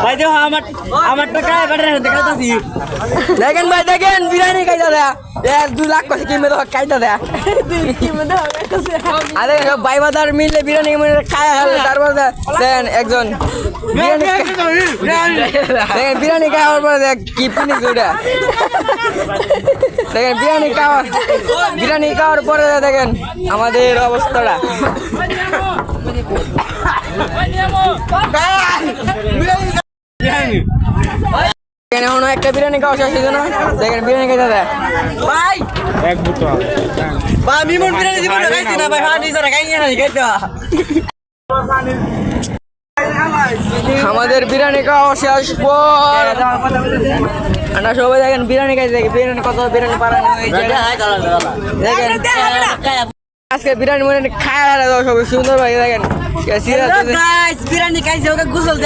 ভাই দেখো আমার টাকা বেটার দেখাতাছি দেখেন ভাই দেখেন বিরিয়ানি খাইতা দেয়া 2 লাখ কত কিমে তো খাইতা দেয়া আরে ভাই বাজার মিলে বিরিয়ানি মানে খায় হলে তারপর দেন একজন বিরিয়ানি দেখেন বিরিয়ানি খাওয়ার পরে দেখ কি ফিনিশ ওটা দেখেন বিরিয়ানি খাওয়ার পরে দেখেন আমাদের অবস্থাটা এখন একটা বিরিয়ানি খাওয়া শেষ হয়েছে না দেখেন বিরিয়ানি খাইতে দেয় ভাই এক বুটো ভাই মিমন বিরিয়ানি জীবন খাইছি না ভাই হ্যাঁ নিজেরা খাইয়ে না খাইতে আমাদের বিরিয়ানি খাওয়া শেষ পর আমরা সবাই দেখেন বিরিয়ানি খাইতে দেখি বিরিয়ানি কত বিরিয়ানি পারানো হয়েছে দেখেন আজকে বিরিয়ানি খায় সবাই সুন্দর ভাই দেখেন বিরিয়ানি খাইছে ওকে গোসল